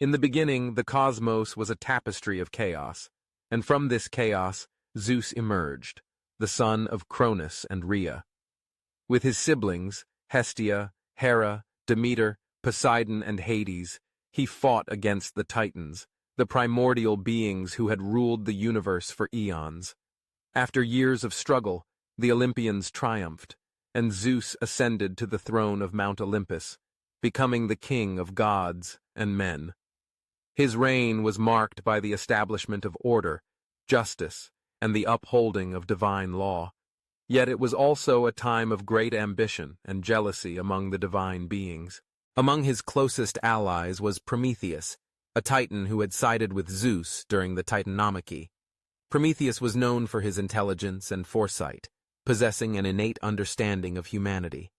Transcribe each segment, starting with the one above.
In the beginning, the cosmos was a tapestry of chaos, and from this chaos, Zeus emerged, the son of Cronus and Rhea. With his siblings, Hestia, Hera, Demeter, Poseidon, and Hades, he fought against the Titans, the primordial beings who had ruled the universe for eons. After years of struggle, the Olympians triumphed, and Zeus ascended to the throne of Mount Olympus, becoming the king of gods and men. His reign was marked by the establishment of order, justice, and the upholding of divine law. Yet it was also a time of great ambition and jealousy among the divine beings. Among his closest allies was Prometheus, a Titan who had sided with Zeus during the Titanomachy. Prometheus was known for his intelligence and foresight, possessing an innate understanding of humanity.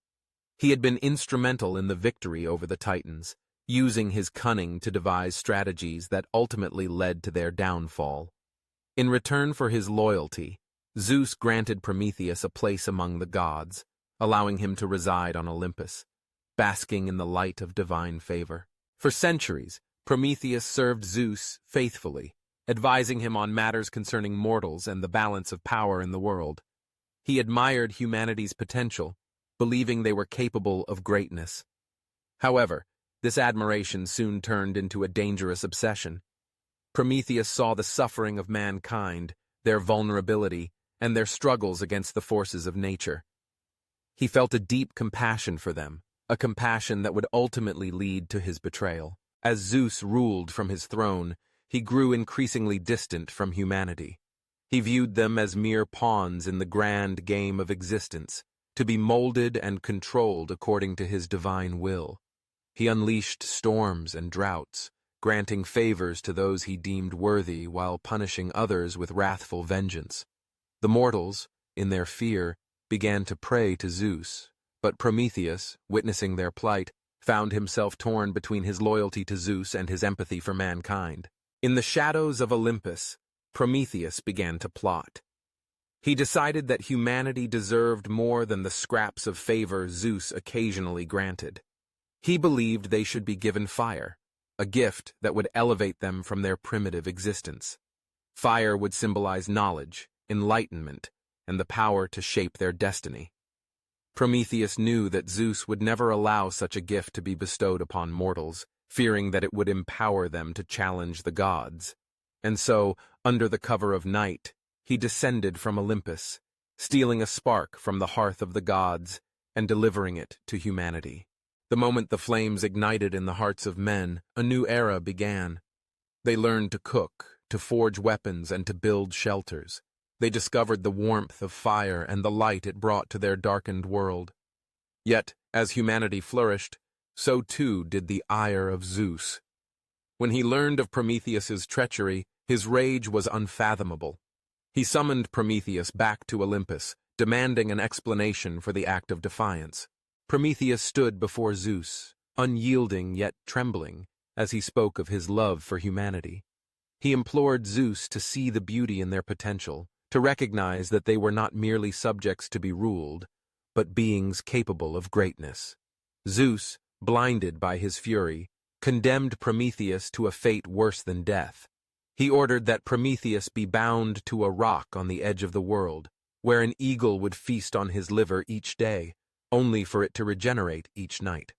He had been instrumental in the victory over the Titans, using his cunning to devise strategies that ultimately led to their downfall. In return for his loyalty, Zeus granted Prometheus a place among the gods, allowing him to reside on Olympus, basking in the light of divine favor. For centuries, Prometheus served Zeus faithfully, advising him on matters concerning mortals and the balance of power in the world. He admired humanity's potential, believing they were capable of greatness. However, this admiration soon turned into a dangerous obsession. Prometheus saw the suffering of mankind, their vulnerability, and their struggles against the forces of nature. He felt a deep compassion for them, a compassion that would ultimately lead to his betrayal. As Zeus ruled from his throne, he grew increasingly distant from humanity. He viewed them as mere pawns in the grand game of existence, to be molded and controlled according to his divine will. He unleashed storms and droughts, granting favors to those he deemed worthy while punishing others with wrathful vengeance. The mortals, in their fear, began to pray to Zeus, but Prometheus, witnessing their plight, found himself torn between his loyalty to Zeus and his empathy for mankind. In the shadows of Olympus, Prometheus began to plot. He decided that humanity deserved more than the scraps of favor Zeus occasionally granted. He believed they should be given fire, a gift that would elevate them from their primitive existence. Fire would symbolize knowledge, enlightenment, and the power to shape their destiny. Prometheus knew that Zeus would never allow such a gift to be bestowed upon mortals, fearing that it would empower them to challenge the gods. And so, under the cover of night, he descended from Olympus, stealing a spark from the hearth of the gods and delivering it to humanity. The moment the flames ignited in the hearts of men, a new era began. They learned to cook, to forge weapons, and to build shelters. They discovered the warmth of fire and the light it brought to their darkened world. Yet, as humanity flourished, so too did the ire of Zeus. When he learned of Prometheus's treachery, his rage was unfathomable. He summoned Prometheus back to Olympus, demanding an explanation for the act of defiance. Prometheus stood before Zeus, unyielding yet trembling, as he spoke of his love for humanity. He implored Zeus to see the beauty in their potential, to recognize that they were not merely subjects to be ruled, but beings capable of greatness. Zeus, blinded by his fury, condemned Prometheus to a fate worse than death. He ordered that Prometheus be bound to a rock on the edge of the world, where an eagle would feast on his liver each day, only for it to regenerate each night.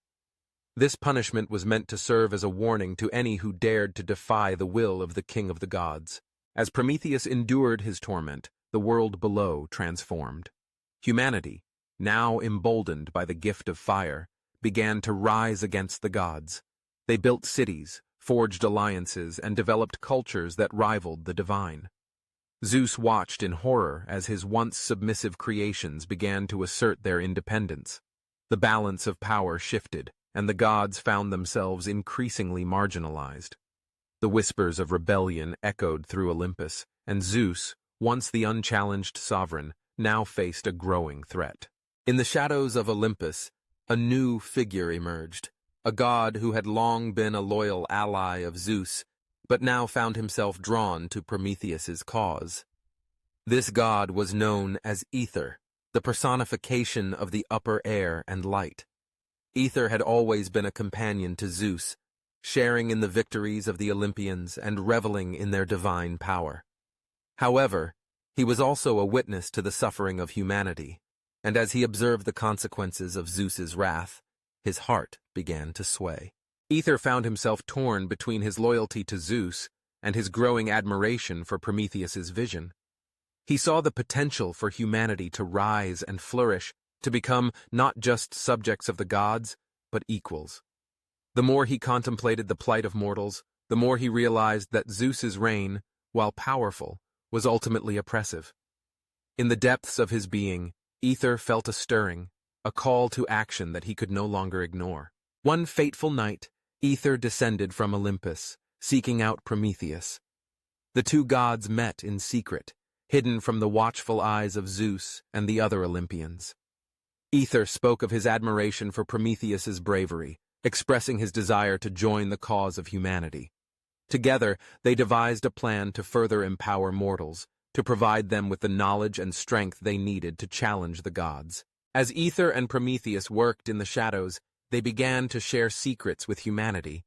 This punishment was meant to serve as a warning to any who dared to defy the will of the king of the gods. As Prometheus endured his torment, the world below transformed. Humanity, now emboldened by the gift of fire, began to rise against the gods. They built cities, forged alliances, and developed cultures that rivaled the divine. Zeus watched in horror as his once submissive creations began to assert their independence. The balance of power shifted, and the gods found themselves increasingly marginalized. The whispers of rebellion echoed through Olympus, and Zeus, once the unchallenged sovereign, now faced a growing threat. In the shadows of Olympus, a new figure emerged, a god who had long been a loyal ally of Zeus, but now found himself drawn to Prometheus's cause. This god was known as Ether, the personification of the upper air and light. Ether had always been a companion to Zeus, sharing in the victories of the Olympians and reveling in their divine power. However, he was also a witness to the suffering of humanity, and as he observed the consequences of Zeus's wrath, his heart began to sway. Ether found himself torn between his loyalty to Zeus and his growing admiration for Prometheus's vision. He saw the potential for humanity to rise and flourish, to become not just subjects of the gods, but equals. The more he contemplated the plight of mortals, the more he realized that Zeus's reign, while powerful, was ultimately oppressive. In the depths of his being, Ether felt a stirring, a call to action that he could no longer ignore. One fateful night, Ether descended from Olympus, seeking out Prometheus. The two gods met in secret, hidden from the watchful eyes of Zeus and the other Olympians. Ether spoke of his admiration for Prometheus's bravery, expressing his desire to join the cause of humanity. Together, they devised a plan to further empower mortals, to provide them with the knowledge and strength they needed to challenge the gods. As Ether and Prometheus worked in the shadows, they began to share secrets with humanity.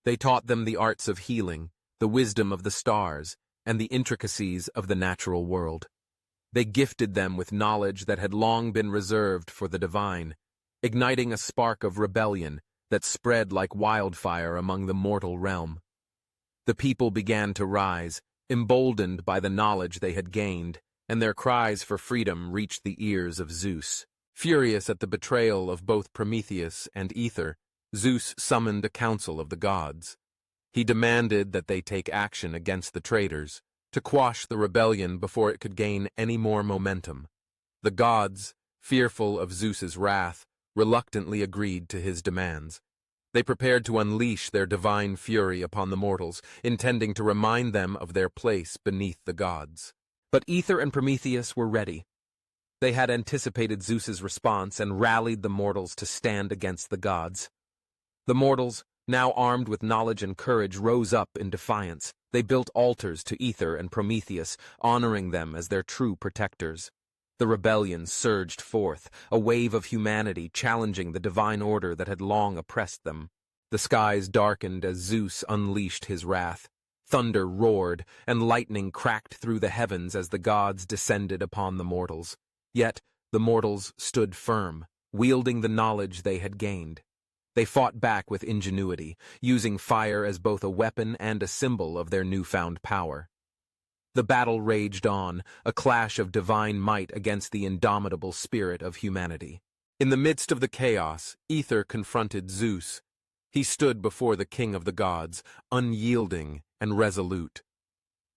They taught them the arts of healing, the wisdom of the stars, and the intricacies of the natural world. They gifted them with knowledge that had long been reserved for the divine, igniting a spark of rebellion that spread like wildfire among the mortal realm. The people began to rise, emboldened by the knowledge they had gained, and their cries for freedom reached the ears of Zeus. Furious at the betrayal of both Prometheus and Ether, Zeus summoned a council of the gods. He demanded that they take action against the traitors, to quash the rebellion before it could gain any more momentum. The gods, fearful of Zeus's wrath, reluctantly agreed to his demands. They prepared to unleash their divine fury upon the mortals, intending to remind them of their place beneath the gods. But Ether and Prometheus were ready. They had anticipated Zeus's response and rallied the mortals to stand against the gods. The mortals, now armed with knowledge and courage, rose up in defiance. They built altars to Ether and Prometheus, honoring them as their true protectors. The rebellion surged forth, a wave of humanity challenging the divine order that had long oppressed them. The skies darkened as Zeus unleashed his wrath. Thunder roared, and lightning cracked through the heavens as the gods descended upon the mortals. Yet the mortals stood firm, wielding the knowledge they had gained. They fought back with ingenuity, using fire as both a weapon and a symbol of their newfound power. The battle raged on, a clash of divine might against the indomitable spirit of humanity. In the midst of the chaos, Ether confronted Zeus. He stood before the king of the gods, unyielding and resolute.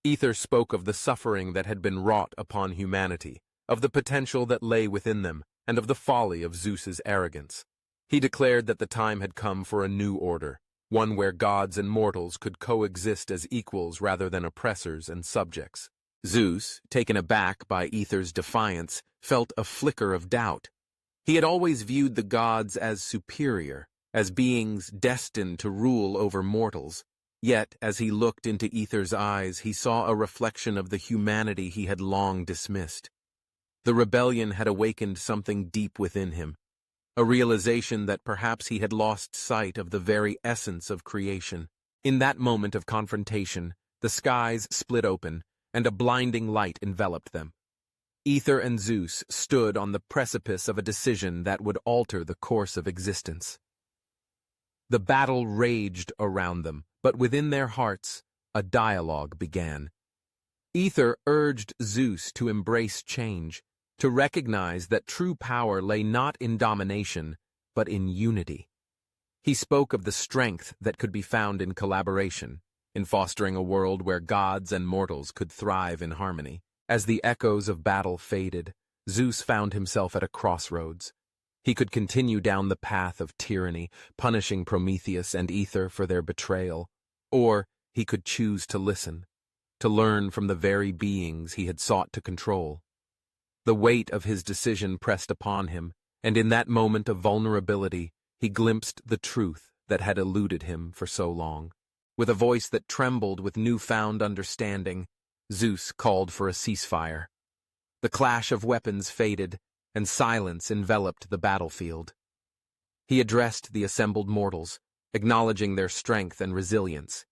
Ether spoke of the suffering that had been wrought upon humanity, of the potential that lay within them, and of the folly of Zeus's arrogance. He declared that the time had come for a new order, one where gods and mortals could coexist as equals rather than oppressors and subjects. Zeus, taken aback by Ether's defiance, felt a flicker of doubt. He had always viewed the gods as superior, as beings destined to rule over mortals. Yet, as he looked into Ether's eyes, he saw a reflection of the humanity he had long dismissed. The rebellion had awakened something deep within him, a realization that perhaps he had lost sight of the very essence of creation. In that moment of confrontation, the skies split open, and a blinding light enveloped them. Ether and Zeus stood on the precipice of a decision that would alter the course of existence. The battle raged around them, but within their hearts, a dialogue began. Ether urged Zeus to embrace change, to recognize that true power lay not in domination, but in unity. He spoke of the strength that could be found in collaboration, in fostering a world where gods and mortals could thrive in harmony. As the echoes of battle faded, Zeus found himself at a crossroads. He could continue down the path of tyranny, punishing Prometheus and Ether for their betrayal, or he could choose to listen, to learn from the very beings he had sought to control. The weight of his decision pressed upon him, and in that moment of vulnerability, he glimpsed the truth that had eluded him for so long. With a voice that trembled with newfound understanding, Zeus called for a ceasefire. The clash of weapons faded, and silence enveloped the battlefield. He addressed the assembled mortals, acknowledging their strength and resilience.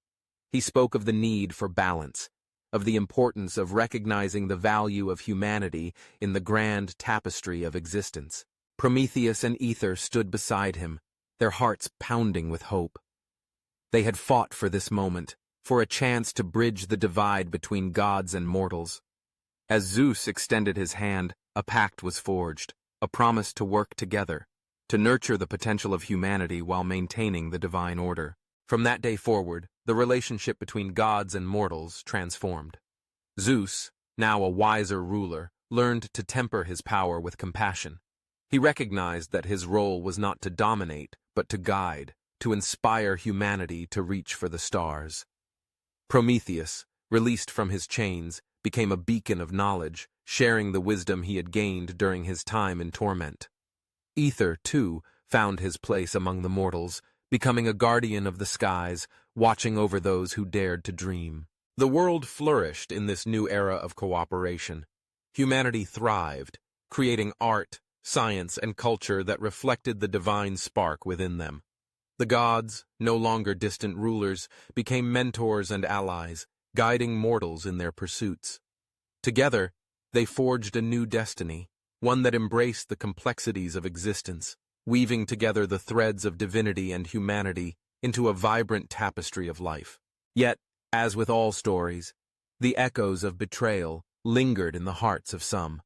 He spoke of the need for balance, of the importance of recognizing the value of humanity in the grand tapestry of existence. Prometheus and Ether stood beside him, their hearts pounding with hope. They had fought for this moment, for a chance to bridge the divide between gods and mortals. As Zeus extended his hand, a pact was forged, a promise to work together, to nurture the potential of humanity while maintaining the divine order. From that day forward, the relationship between gods and mortals transformed. Zeus, now a wiser ruler, learned to temper his power with compassion. He recognized that his role was not to dominate, but to guide, to inspire humanity to reach for the stars. Prometheus, released from his chains, became a beacon of knowledge, sharing the wisdom he had gained during his time in torment. Ether, too, found his place among the mortals, becoming a guardian of the skies, watching over those who dared to dream. The world flourished in this new era of cooperation. Humanity thrived, creating art, science, and culture that reflected the divine spark within them. The gods, no longer distant rulers, became mentors and allies, guiding mortals in their pursuits. Together, they forged a new destiny, one that embraced the complexities of existence, weaving together the threads of divinity and humanity into a vibrant tapestry of life. Yet, as with all stories, the echoes of betrayal lingered in the hearts of some.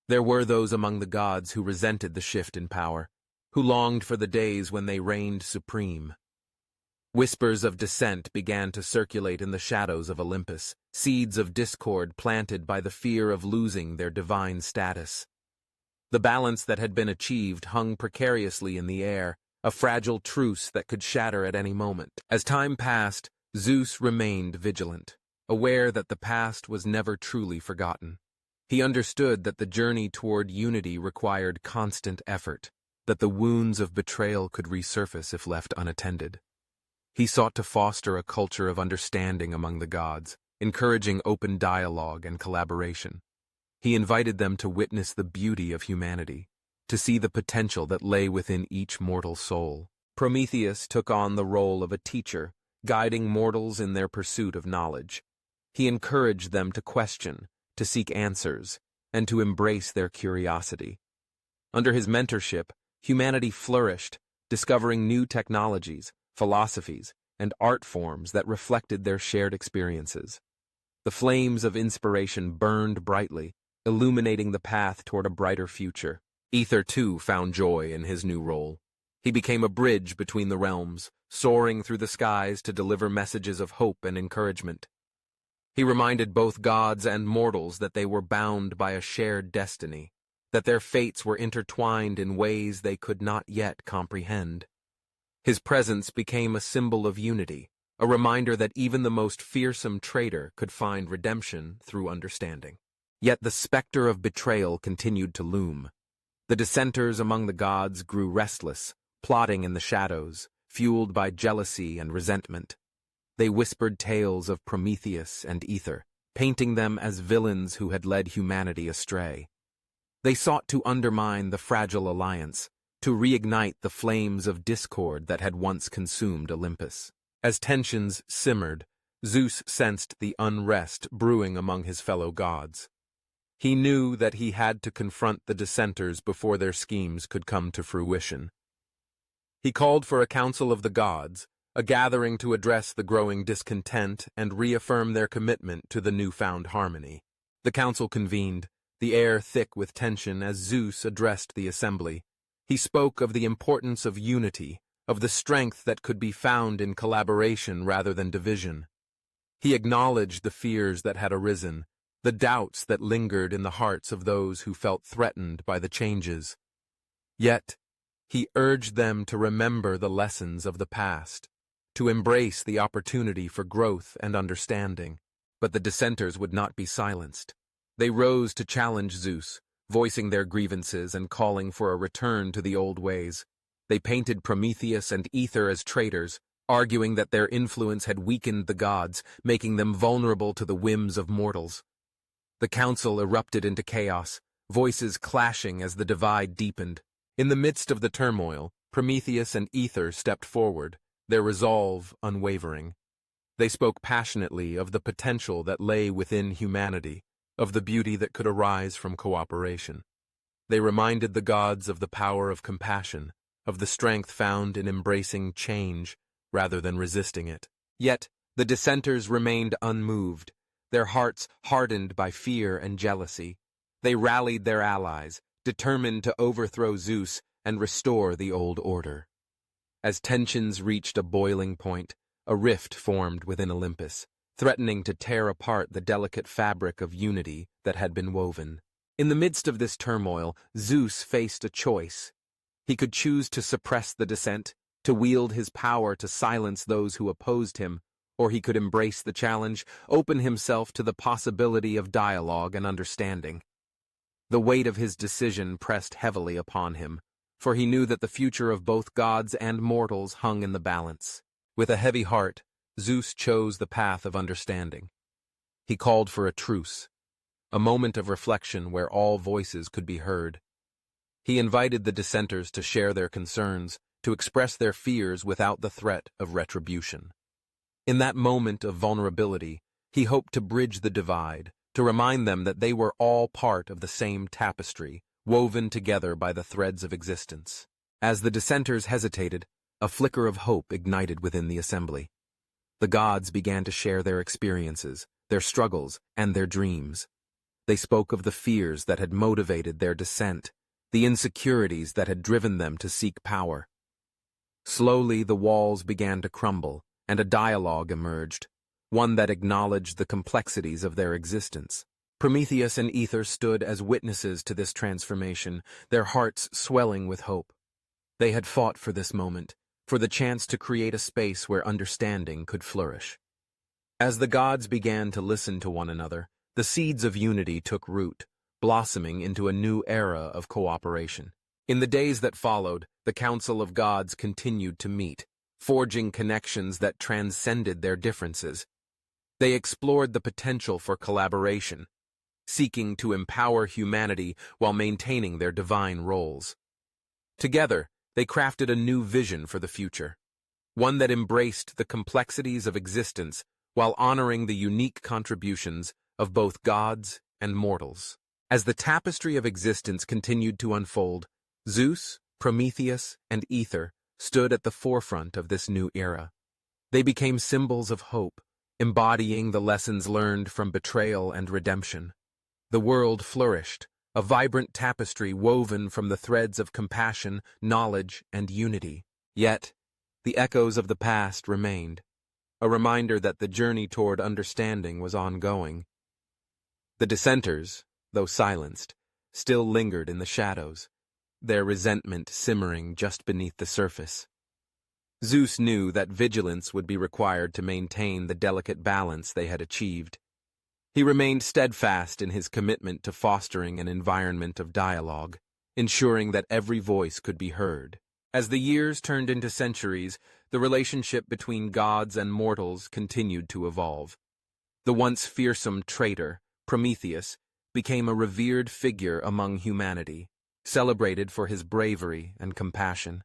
There were those among the gods who resented the shift in power, who longed for the days when they reigned supreme. Whispers of dissent began to circulate in the shadows of Olympus, seeds of discord planted by the fear of losing their divine status. The balance that had been achieved hung precariously in the air, a fragile truce that could shatter at any moment. As time passed, Zeus remained vigilant, aware that the past was never truly forgotten. He understood that the journey toward unity required constant effort, that the wounds of betrayal could resurface if left unattended. He sought to foster a culture of understanding among the gods, encouraging open dialogue and collaboration. He invited them to witness the beauty of humanity, to see the potential that lay within each mortal soul. Prometheus took on the role of a teacher, guiding mortals in their pursuit of knowledge. He encouraged them to question, to seek answers, and to embrace their curiosity. Under his mentorship, humanity flourished, discovering new technologies, philosophies, and art forms that reflected their shared experiences. The flames of inspiration burned brightly, illuminating the path toward a brighter future. Ether, too, found joy in his new role. He became a bridge between the realms, soaring through the skies to deliver messages of hope and encouragement. He reminded both gods and mortals that they were bound by a shared destiny, that their fates were intertwined in ways they could not yet comprehend. His presence became a symbol of unity, a reminder that even the most fearsome traitor could find redemption through understanding. Yet the specter of betrayal continued to loom. The dissenters among the gods grew restless, plotting in the shadows, fueled by jealousy and resentment. They whispered tales of Prometheus and Ether, painting them as villains who had led humanity astray. They sought to undermine the fragile alliance, to reignite the flames of discord that had once consumed Olympus. As tensions simmered, Zeus sensed the unrest brewing among his fellow gods. He knew that he had to confront the dissenters before their schemes could come to fruition. He called for a council of the gods, a gathering to address the growing discontent and reaffirm their commitment to the newfound harmony. The council convened, the air thick with tension as Zeus addressed the assembly. He spoke of the importance of unity, of the strength that could be found in collaboration rather than division. He acknowledged the fears that had arisen, the doubts that lingered in the hearts of those who felt threatened by the changes. Yet, he urged them to remember the lessons of the past, to embrace the opportunity for growth and understanding. But the dissenters would not be silenced. They rose to challenge Zeus, voicing their grievances and calling for a return to the old ways. They painted Prometheus and Ether as traitors, arguing that their influence had weakened the gods, making them vulnerable to the whims of mortals. The council erupted into chaos, voices clashing as the divide deepened. In the midst of the turmoil, Prometheus and Ether stepped forward, their resolve unwavering. They spoke passionately of the potential that lay within humanity, of the beauty that could arise from cooperation. They reminded the gods of the power of compassion, of the strength found in embracing change rather than resisting it. Yet, the dissenters remained unmoved, their hearts hardened by fear and jealousy. They rallied their allies, determined to overthrow Zeus and restore the old order. As tensions reached a boiling point, a rift formed within Olympus, threatening to tear apart the delicate fabric of unity that had been woven. In the midst of this turmoil, Zeus faced a choice. He could choose to suppress the dissent, to wield his power to silence those who opposed him, or he could embrace the challenge, open himself to the possibility of dialogue and understanding. The weight of his decision pressed heavily upon him, for he knew that the future of both gods and mortals hung in the balance. With a heavy heart, Zeus chose the path of understanding. He called for a truce, a moment of reflection where all voices could be heard. He invited the dissenters to share their concerns, to express their fears without the threat of retribution. In that moment of vulnerability, he hoped to bridge the divide, to remind them that they were all part of the same tapestry, woven together by the threads of existence. As the dissenters hesitated, a flicker of hope ignited within the assembly. The gods began to share their experiences, their struggles, and their dreams. They spoke of the fears that had motivated their dissent, the insecurities that had driven them to seek power. Slowly the walls began to crumble, and a dialogue emerged, one that acknowledged the complexities of their existence. Prometheus and Ether stood as witnesses to this transformation, their hearts swelling with hope. They had fought for this moment, for the chance to create a space where understanding could flourish. As the gods began to listen to one another, the seeds of unity took root, blossoming into a new era of cooperation. In the days that followed, the Council of Gods continued to meet, forging connections that transcended their differences. They explored the potential for collaboration, seeking to empower humanity while maintaining their divine roles. Together, they crafted a new vision for the future, one that embraced the complexities of existence while honoring the unique contributions of both gods and mortals. As the tapestry of existence continued to unfold, Zeus, Prometheus, and Ether stood at the forefront of this new era. They became symbols of hope, embodying the lessons learned from betrayal and redemption. The world flourished, a vibrant tapestry woven from the threads of compassion, knowledge, and unity. Yet, the echoes of the past remained, a reminder that the journey toward understanding was ongoing. The dissenters, though silenced, still lingered in the shadows, their resentment simmering just beneath the surface. Zeus knew that vigilance would be required to maintain the delicate balance they had achieved. He remained steadfast in his commitment to fostering an environment of dialogue, ensuring that every voice could be heard. As the years turned into centuries, the relationship between gods and mortals continued to evolve. The once fearsome traitor, Prometheus, became a revered figure among humanity, celebrated for his bravery and compassion.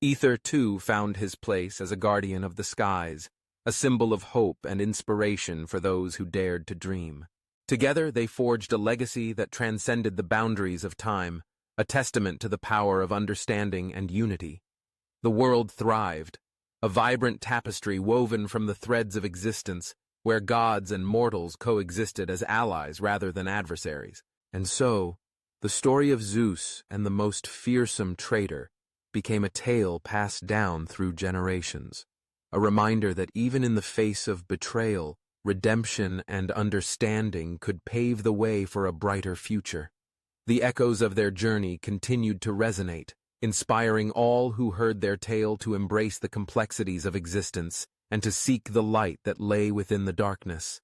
Ether, too, found his place as a guardian of the skies, a symbol of hope and inspiration for those who dared to dream. Together they forged a legacy that transcended the boundaries of time, a testament to the power of understanding and unity. The world thrived, a vibrant tapestry woven from the threads of existence, where gods and mortals coexisted as allies rather than adversaries. And so, the story of Zeus and the most fearsome traitor became a tale passed down through generations, a reminder that even in the face of betrayal, redemption and understanding could pave the way for a brighter future. The echoes of their journey continued to resonate, inspiring all who heard their tale to embrace the complexities of existence and to seek the light that lay within the darkness.